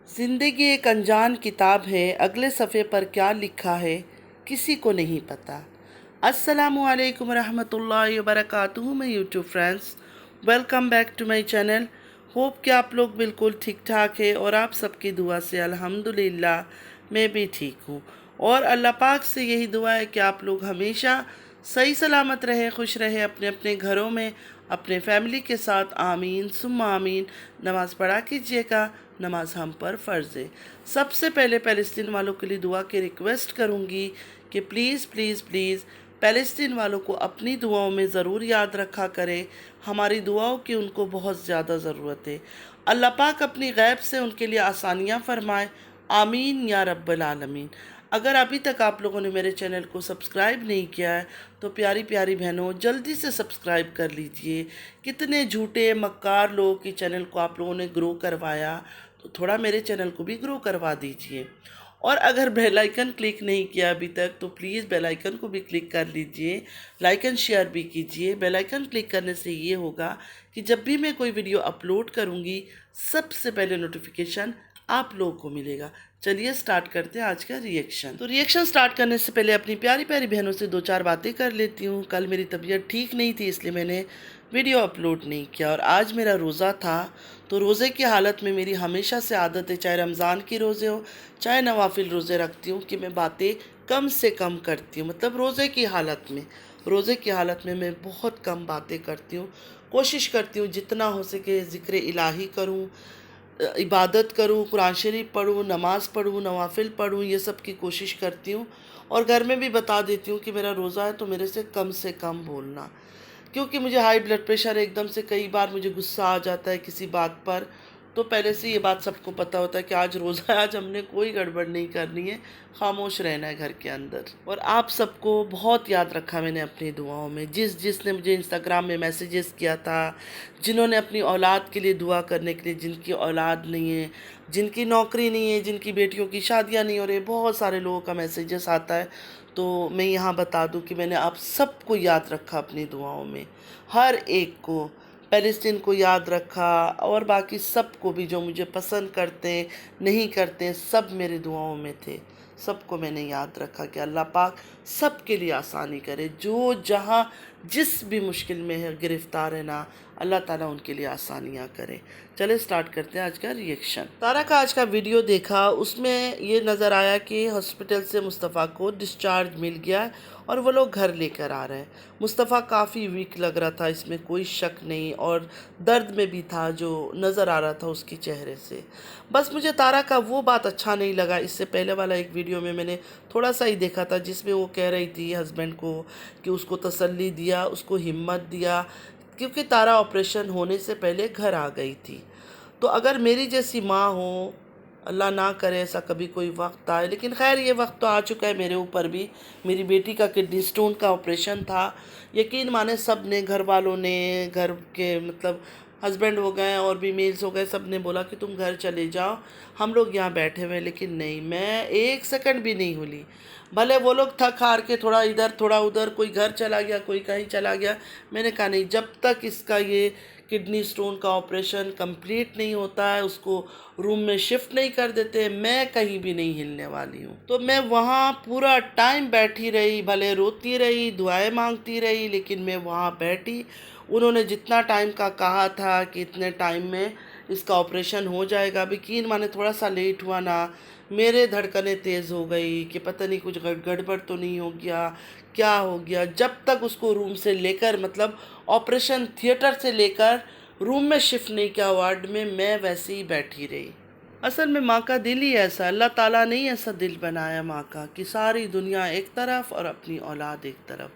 ज़िंदगी एक अनजान किताब है, अगले सफ़े पर क्या लिखा है किसी को नहीं पता। अस्सलामु अलैकुम रहमतुल्लाहि व बरकातुहू। मैं YouTube friends, welcome back to my channel. Hope कि आप लोग बिल्कुल ठीक ठाक है और आप सबकी दुआ से अल्हम्दुलिल्लाह मैं भी ठीक हूँ। और अल्लाह पाक से यही दुआ है कि आप लोग हमेशा सही सलामत रहे, खुश रहे अपने अपने घरों में, अपने फैमिली के साथ। आमीन सुम्मा आमीन। नमाज़ पढ़ा कीजिएगा, नमाज हम पर फ़र्ज़ है। सबसे पहले फ़लस्तीन वालों के लिए दुआ की रिक्वेस्ट करूँगी कि प्लीज़ प्लीज़ प्लीज़ फ़लस्तीन वालों को अपनी दुआओं में ज़रूर याद रखा करें। हमारी दुआओं की उनको बहुत ज़्यादा ज़रूरत है। अल्लाह पाक अपनी गैब से उनके लिए आसानियाँ फ़रमाए। आमीन या रब्बल आलमीन। अगर अभी तक आप लोगों ने मेरे चैनल को सब्सक्राइब नहीं किया है तो प्यारी प्यारी बहनों जल्दी से सब्सक्राइब कर लीजिए। कितने झूठे मक्कार लोगों की चैनल को आप लोगों ने ग्रो करवाया, तो थोड़ा मेरे चैनल को भी ग्रो करवा दीजिए। और अगर बेल आइकन क्लिक नहीं किया अभी तक तो प्लीज़ बेल आइकन को भी क्लिक कर लीजिए, लाइक एंड शेयर भी कीजिए। बेल आइकन क्लिक करने से ये होगा कि जब भी मैं कोई वीडियो अपलोड करूँगी सबसे पहले नोटिफिकेशन आप लोगों को मिलेगा। चलिए स्टार्ट करते हैं आज का रिएक्शन। तो रिएक्शन स्टार्ट करने से पहले अपनी प्यारी प्यारी बहनों से दो चार बातें कर लेती हूँ। कल मेरी तबीयत ठीक नहीं थी इसलिए मैंने वीडियो अपलोड नहीं किया, और आज मेरा रोज़ा था। तो रोज़े की हालत में मेरी हमेशा से आदत है, चाहे रमज़ान के रोज़े हो चाहे नवाफिल रोज़े रखती हूँ, कि मैं बातें कम से कम करती हूँ। मतलब रोज़े की हालत में मैं बहुत कम बातें करती हूँ। कोशिश करती हूँ जितना हो सके ज़िक्र इलाही करूँ, इबादत करूँ, कुरान शरीफ पढूँ, नमाज़ पढूँ, नवाफिल पढूँ, ये सब की कोशिश करती हूँ। और घर में भी बता देती हूँ कि मेरा रोज़ा है तो मेरे से कम बोलना, क्योंकि मुझे हाई ब्लड प्रेशर है। एकदम से कई बार मुझे गुस्सा आ जाता है किसी बात पर, तो पहले से ये बात सबको पता होता है कि आज रोज़ा है, आज हमने कोई गड़बड़ नहीं करनी है, खामोश रहना है घर के अंदर। और आप सबको बहुत याद रखा मैंने अपनी दुआओं में। जिसने मुझे इंस्टाग्राम में मैसेजेस किया था, जिन्होंने अपनी औलाद के लिए दुआ करने के लिए, जिनकी औलाद नहीं है, जिनकी नौकरी नहीं है, जिनकी बेटियों की शादियां नहीं हो रही, बहुत सारे लोगों का मैसेजेस आता है। तो मैं यहाँ बता दूँ कि मैंने आप सबको याद रखा अपनी दुआओं में, हर एक को, फ़लस्तीन को याद रखा, और बाकी सबको भी जो मुझे पसंद करते नहीं करते सब मेरी दुआओं में थे। सबको मैंने याद रखा कि अल्लाह पाक सबके लिए आसानी करे, जो जहाँ जिस भी मुश्किल में है गिरफ़्तार है ना, अल्लाह ताला उनके लिए आसानियाँ करे। चले स्टार्ट करते हैं आज का रिएक्शन। तारा का आज का वीडियो देखा, उसमें ये नज़र आया कि हॉस्पिटल से मुस्तफ़ा को डिस्चार्ज मिल गया है और वो लोग घर लेकर आ रहे हैं। मुस्तफ़ा काफ़ी वीक लग रहा था, इसमें कोई शक नहीं, और दर्द में भी था जो नज़र आ रहा था उसके चेहरे से। बस मुझे तारा का वो बात अच्छा नहीं लगा। इससे पहले वाला एक वीडियो में मैंने थोड़ा सा ही देखा था जिसमें वो कह रही थी हस्बैंड को कि उसको तसल्ली दिया, उसको हिम्मत दिया, क्योंकि तारा ऑपरेशन होने से पहले घर आ गई थी। तो अगर मेरी जैसी माँ हो, अल्लाह ना करे ऐसा कभी कोई वक्त आए, लेकिन खैर ये वक्त तो आ चुका है मेरे ऊपर भी। मेरी बेटी का किडनी स्टोन का ऑपरेशन था। यकीन माने सब ने, घर वालों ने, घर के मतलब हस्बैंड हो गए और भी मेल्स हो गए, सब ने बोला कि तुम घर चले जाओ, हम लोग यहाँ बैठे हुए। लेकिन नहीं, मैं एक सेकंड भी नहीं हिली। भले वो लोग थक हार के थोड़ा इधर थोड़ा उधर, कोई घर चला गया, कोई कहीं चला गया, मैंने कहा नहीं, जब तक इसका ये किडनी स्टोन का ऑपरेशन कंप्लीट नहीं होता है, उसको रूम में शिफ्ट नहीं कर देते, मैं कहीं भी नहीं हिलने वाली हूँ। तो मैं वहाँ पूरा टाइम बैठी रही, भले रोती रही, दुआएं मांगती रही, लेकिन मैं वहाँ बैठी। उन्होंने जितना टाइम का कहा था कि इतने टाइम में इसका ऑपरेशन हो जाएगा, अब यकीन माने थोड़ा सा लेट हुआ ना, मेरे धड़कनें तेज़ हो गई कि पता नहीं कुछ गड़बड़ तो नहीं हो गया, क्या हो गया। जब तक उसको रूम से लेकर, मतलब ऑपरेशन थिएटर से लेकर रूम में शिफ्ट नहीं किया वार्ड में, मैं वैसे ही बैठी रही। असल में माँ का दिल ही ऐसा, अल्लाह ताला ने ही ऐसा दिल बनाया माँ का कि सारी दुनिया एक तरफ और अपनी औलाद एक तरफ।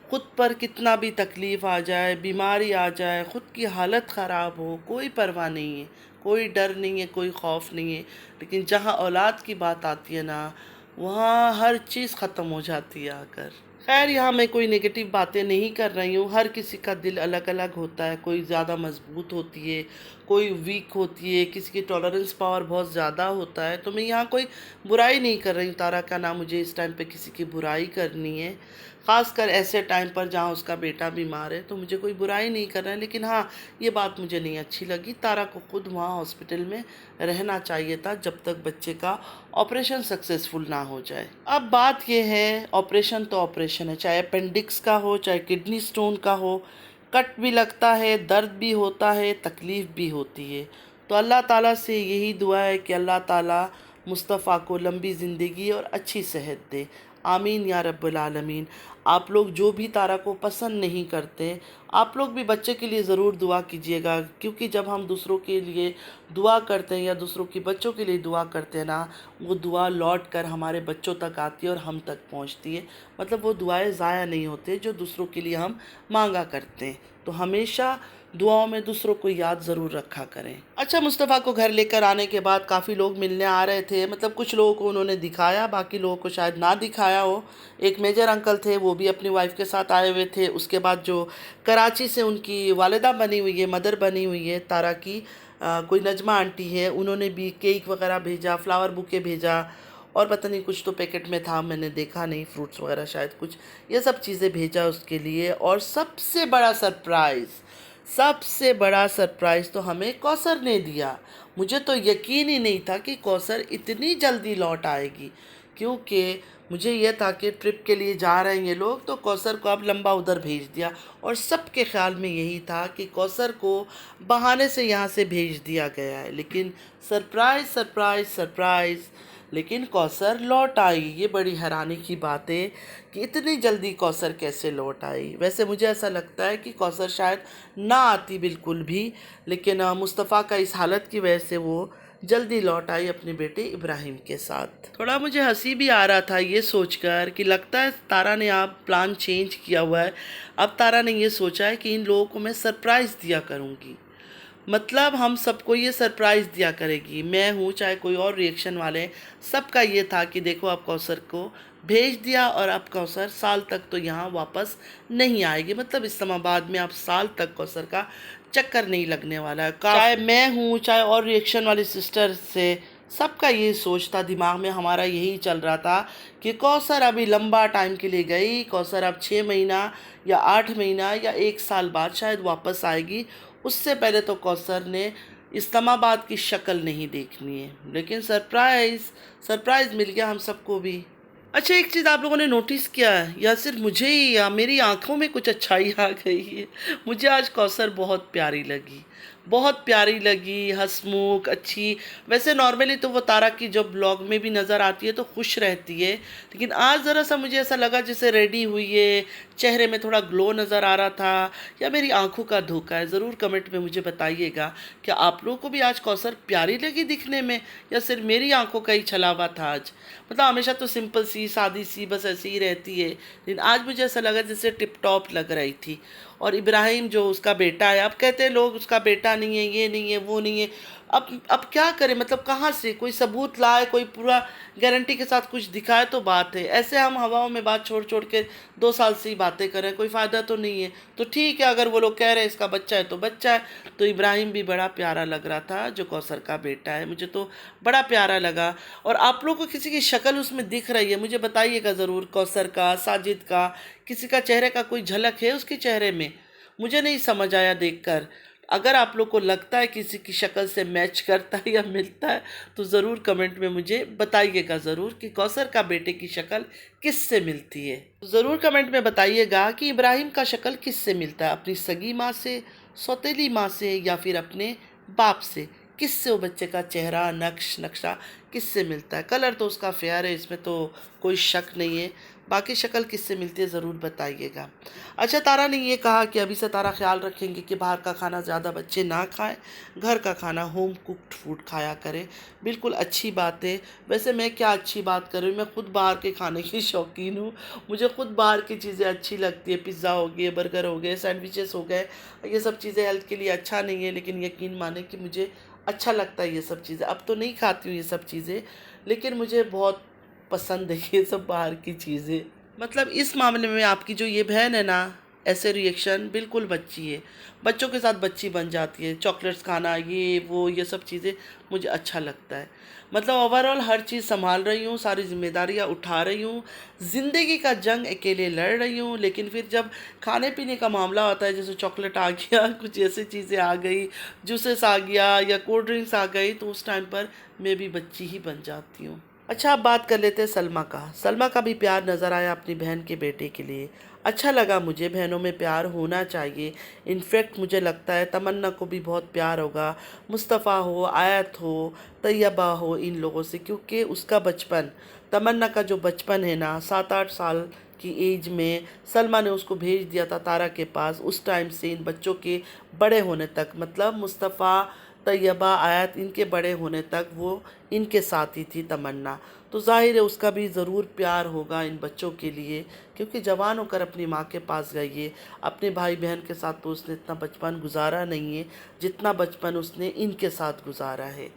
खुद पर कितना भी तकलीफ़ आ जाए, बीमारी आ जाए, ख़ुद की हालत ख़राब हो, कोई परवाह नहीं है, कोई डर नहीं है, कोई खौफ नहीं है। लेकिन जहाँ औलाद की बात आती है ना, वहाँ हर चीज़ ख़त्म हो जाती है आकर। खैर, यहाँ मैं कोई नेगेटिव बातें नहीं कर रही हूँ। हर किसी का दिल अलग अलग होता है, कोई ज़्यादा मजबूत होती है, कोई वीक होती है, किसी की टॉलरेंस पावर बहुत ज़्यादा होता है। तो मैं यहाँ कोई बुराई नहीं कर रही हूँ, तारा का ना मुझे इस टाइम पे किसी की बुराई करनी है, ख़ासकर ऐसे टाइम पर जहाँ उसका बेटा बीमार है। तो मुझे कोई बुराई नहीं कर रहा है, लेकिन हाँ, ये बात मुझे नहीं अच्छी लगी। तारा को खुद वहाँ हॉस्पिटल में रहना चाहिए था जब तक बच्चे का ऑपरेशन सक्सेसफुल ना हो जाए। अब बात ये है, ऑपरेशन तो ऑपरेशन है, चाहे अपेंडिक्स का हो, चाहे किडनी स्टोन का हो, कट भी लगता है, दर्द भी होता है, तकलीफ़ भी होती है। तो अल्लाह ताला से यही दुआ है कि अल्लाह ताला मुस्तफ़ा को लंबी ज़िंदगी और अच्छी सेहत दे। आमीन या रब्बुल आलमीन। आप लोग जो भी तारा को पसंद नहीं करते, आप लोग भी बच्चे के लिए ज़रूर दुआ कीजिएगा, क्योंकि जब हम दूसरों के लिए दुआ करते हैं या दूसरों के बच्चों के लिए दुआ करते हैं ना, वो दुआ लौट कर हमारे बच्चों तक आती है और हम तक पहुंचती है। मतलब वो दुआएं ज़ाया नहीं होते जो दूसरों के लिए हम मांगा करते हैं। तो हमेशा दुआओं में दूसरों को याद ज़रूर रखा करें। अच्छा, मुस्तफ़ा को घर लेकर आने के बाद काफ़ी लोग मिलने आ रहे थे। मतलब कुछ लोगों को उन्होंने दिखाया, बाकी लोगों को शायद ना दिखाया हो। एक मेजर अंकल थे, वो भी अपनी वाइफ के साथ आए हुए थे। उसके बाद जो कराची से उनकी वालिदा बनी हुई है, मदर बनी हुई है तारा की, कोई नजमा आंटी है, उन्होंने भी केक वगैरह भेजा, फ्लावर बुके भेजा, और पता नहीं कुछ तो पैकेट में था, मैंने देखा नहीं, फ्रूट्स वगैरह शायद कुछ, ये सब चीज़ें भेजा उसके लिए। और सबसे बड़ा सरप्राइज़ तो हमें कौसर ने दिया। मुझे तो यकीन ही नहीं था कि कौसर इतनी जल्दी लौट आएगी, क्योंकि मुझे यह था कि ट्रिप के लिए जा रहे हैं ये लोग, तो कौसर को अब लंबा उधर भेज दिया। और सबके ख्याल में यही था कि कौसर को बहाने से यहाँ से भेज दिया गया है। लेकिन सरप्राइज़ सरप्राइज़ सरप्राइज़, लेकिन कौसर लौट आई। ये बड़ी हैरानी की बात है कि इतनी जल्दी कौसर कैसे लौट आई। वैसे मुझे ऐसा लगता है कि कौसर शायद ना आती बिल्कुल भी, लेकिन मुस्तफ़ा का इस हालत की वजह से वो जल्दी लौट आई अपने बेटे इब्राहिम के साथ। थोड़ा मुझे हंसी भी आ रहा था ये सोचकर कि लगता है तारा ने आप प्लान चेंज किया हुआ है। अब तारा ने ये सोचा है कि इन लोगों को मैं सरप्राइज़ दिया करूँगी, मतलब हम सबको ये सरप्राइज़ दिया करेगी। मैं हूँ चाहे कोई और रिएक्शन वाले, सबका ये था कि देखो आप कौसर को भेज दिया और अब कौसर साल तक तो यहाँ वापस नहीं आएगी। मतलब इस्लामाबाद में अब साल तक कौसर का चक्कर नहीं लगने वाला है। चाहे मैं हूँ चाहे और रिएक्शन वाली सिस्टर से, सबका ये सोच था, दिमाग में हमारा यही चल रहा था कि कौसर अभी लंबा टाइम के लिए गई, कौसर अब 6 महीना या 8 महीना या 1 साल बाद शायद वापस आएगी। उससे पहले तो कौसर ने इस्लामाबाद की शक्ल नहीं देखनी है। लेकिन सरप्राइज़ मिल गया हम सबको भी। अच्छा, एक चीज़ आप लोगों ने नोटिस किया है, या सिर्फ मुझे ही, या मेरी आंखों में कुछ अच्छाई आ गई है? मुझे आज कौसर बहुत प्यारी लगी, बहुत प्यारी लगी, हंसमुख, अच्छी। वैसे नॉर्मली तो वो तारा की जो ब्लॉग में भी नज़र आती है तो खुश रहती है, लेकिन आज ज़रा सा मुझे ऐसा लगा जैसे रेडी हुई है, चेहरे में थोड़ा ग्लो नज़र आ रहा था, या मेरी आंखों का धोखा है। ज़रूर कमेंट में मुझे बताइएगा कि आप लोगों को भी आज कौसर प्यारी लगी दिखने में, या सिर्फ मेरी आंखों का ही छलावा था आज। मतलब हमेशा तो सिंपल सी, सादी सी, बस ऐसी ही रहती है, लेकिन आज मुझे ऐसा लगा जैसे टिप टॉप लग रही थी। और इब्राहिम जो उसका बेटा है, अब कहते हैं लोग उसका बेटा नहीं है, ये नहीं है, वो नहीं है। अब क्या करें, मतलब कहाँ से कोई सबूत लाए, कोई पूरा गारंटी के साथ कुछ दिखाए तो बात है। ऐसे हम हवाओं में बात छोड़ छोड़ के 2 साल से ही बातें करें, कोई फ़ायदा तो नहीं है। तो ठीक है, अगर वो लोग कह रहे हैं इसका बच्चा है तो बच्चा है। तो इब्राहिम भी बड़ा प्यारा लग रहा था, जो कौसर का बेटा है, मुझे तो बड़ा प्यारा लगा। और आप लोगों को किसी की शक्ल उसमें दिख रही है, मुझे बताइएगा ज़रूर। कौसर का, साजिद का, किसी का चेहरे का कोई झलक है उसके चेहरे में? मुझे नहीं समझ आया देखकर। अगर आप लोग को लगता है किसी की शक्ल से मैच करता है या मिलता है, तो ज़रूर कमेंट में मुझे बताइएगा ज़रूर कि कौसर का बेटे की शक्ल किससे मिलती है। ज़रूर कमेंट में बताइएगा कि इब्राहिम का शक्ल किससे मिलता है, अपनी सगी माँ से, सौतेली माँ से, या फिर अपने बाप से। किससे वो बच्चे का चेहरा, नक्शा किससे मिलता है? कलर तो उसका फेयर है, इसमें तो कोई शक नहीं है। बाकी शक्ल किससे मिलती है ज़रूर बताइएगा। अच्छा, तारा ने ये कहा कि अभी से तारा ख्याल रखेंगे कि बाहर का खाना ज़्यादा बच्चे ना खाएं, घर का खाना, होम कुक्ड फूड खाया करें। बिल्कुल अच्छी बात है। वैसे मैं क्या अच्छी बात कर रही हूँ, मैं खुद बाहर के खाने की शौकीन हूँ। मुझे खुद बाहर की चीज़ें अच्छी लगती है। पिज़्ज़ा हो गए, बर्गर हो गए, सैंडविचेस हो गए, ये सब चीज़ें हेल्थ के लिए अच्छा नहीं है, लेकिन यकीन माने कि मुझे अच्छा लगता है ये सब चीज़ें। अब तो नहीं खाती हूँ ये सब चीज़ें, लेकिन मुझे बहुत पसंद है ये सब बाहर की चीज़ें। मतलब इस मामले में आपकी जो ये बहन है ना, ऐसे रिएक्शन बिल्कुल बच्ची है, बच्चों के साथ बच्ची बन जाती है। चॉकलेट्स खाना, ये वो, ये सब चीज़ें मुझे अच्छा लगता है। मतलब ओवरऑल हर चीज़ संभाल रही हूँ, सारी जिम्मेदारियाँ उठा रही हूँ, ज़िंदगी का जंग अकेले लड़ रही हूँ। लेकिन फिर जब खाने पीने का मामला होता है, जैसे चॉकलेट आ गया, कुछ ऐसी चीज़ें आ गई, जूसेस आ गया या कोल्ड ड्रिंक्स आ गई, तो उस टाइम पर मैं भी बच्ची ही बन जाती हूँ। अच्छा, अब बात कर लेते हैं सलमा का। सलमा का भी प्यार नज़र आया अपनी बहन के बेटे के लिए। अच्छा लगा मुझे, बहनों में प्यार होना चाहिए। इनफैक्ट मुझे लगता है तमन्ना को भी बहुत प्यार होगा, मुस्तफ़ा हो, आयत हो, तैयबा हो, इन लोगों से, क्योंकि उसका बचपन, तमन्ना का जो बचपन है ना, 7-8 साल की एज में सलमा ने उसको भेज दिया था तारा के पास। उस टाइम से इन बच्चों के बड़े होने तक, मतलब मुस्तफ़ा, तैयबा, आयत, इनके बड़े होने तक वो इनके साथ ही थी तमन्ना। तो ज़ाहिर है उसका भी ज़रूर प्यार होगा इन बच्चों के लिए, क्योंकि जवान होकर अपनी माँ के पास गई है। अपने भाई बहन के साथ तो उसने इतना बचपन गुजारा नहीं है जितना बचपन उसने इनके साथ गुजारा है।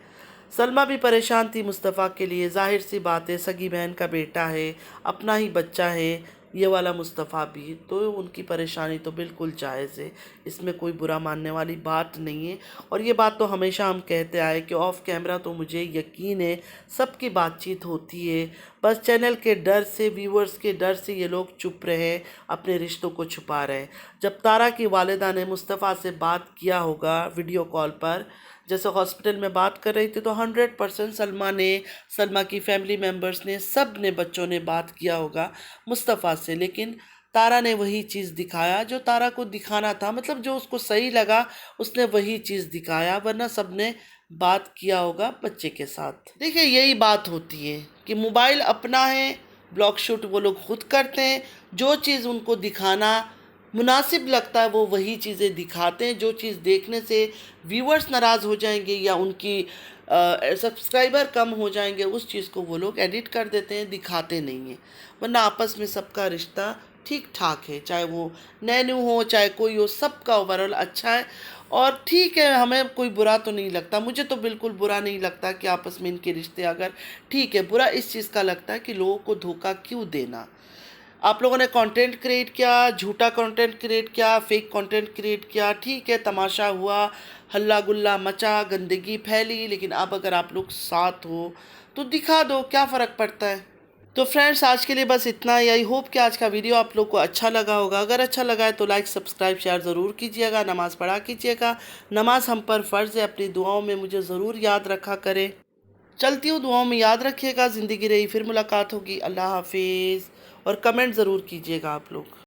सलमा भी परेशान थी मुस्तफ़ा के लिए, ज़ाहिर सी बात है, सगी बहन का बेटा है, अपना ही बच्चा है ये वाला मुस्तफ़ा भी, तो उनकी परेशानी तो बिल्कुल जायज़ है, इसमें कोई बुरा मानने वाली बात नहीं है। और ये बात तो हमेशा हम कहते आए कि ऑफ़ कैमरा तो मुझे यकीन है सबकी बातचीत होती है, बस चैनल के डर से, व्यूअर्स के डर से ये लोग चुप रहे, अपने रिश्तों को छुपा रहे। जब तारा की वालिदा ने मुस्तफ़ा से बात किया होगा वीडियो कॉल पर, जैसे हॉस्पिटल में बात कर रही थी, तो 100% सलमा ने, सलमा की फैमिली मेम्बर्स ने, सब ने, बच्चों ने बात किया होगा मुस्तफ़ा से। लेकिन तारा ने वही चीज़ दिखाया जो तारा को दिखाना था, मतलब जो उसको सही लगा उसने वही चीज़ दिखाया, वरना सब ने बात किया होगा बच्चे के साथ। देखिए, यही बात होती है कि मोबाइल अपना है, ब्लॉग शूट वो लोग खुद करते हैं, जो चीज़ उनको दिखाना मुनासिब लगता है वो वही चीज़ें दिखाते हैं। जो चीज़ देखने से व्यूअर्स नाराज़ हो जाएंगे या उनकी सब्सक्राइबर कम हो जाएंगे, उस चीज़ को वो लोग एडिट कर देते हैं, दिखाते नहीं हैं। वरना आपस में सबका रिश्ता ठीक ठाक है, चाहे वो नैनू हो चाहे कोई हो, सबका ओवरऑल अच्छा है। और ठीक है, हमें कोई बुरा तो नहीं लगता, मुझे तो बिल्कुल बुरा नहीं लगता कि आपस में इनके रिश्ते अगर ठीक है। बुरा इस चीज़ का लगता है कि लोगों को धोखा क्यों देना। आप लोगों ने कंटेंट क्रिएट किया, झूठा कंटेंट क्रिएट किया, फेक कंटेंट क्रिएट किया, ठीक है, तमाशा हुआ, हल्ला गुल्ला मचा, गंदगी फैली, लेकिन अब अगर आप लोग साथ हो तो दिखा दो, क्या फ़र्क पड़ता है। तो फ्रेंड्स, आज के लिए बस इतना ही। आई होप कि आज का वीडियो आप लोग को अच्छा लगा होगा। अगर अच्छा लगा है तो लाइक, सब्सक्राइब, शेयर ज़रूर कीजिएगा। नमाज़ पढ़ा कीजिएगा, नमाज़ हम पर फ़र्ज़ है। अपनी दुआओं में मुझे ज़रूर याद रखा करें। चलती हूँ, दुआओं में याद रखिएगा। ज़िंदगी रही फिर मुलाकात होगी। अल्लाह हाफिज़। और कमेंट ज़रूर कीजिएगा आप लोग।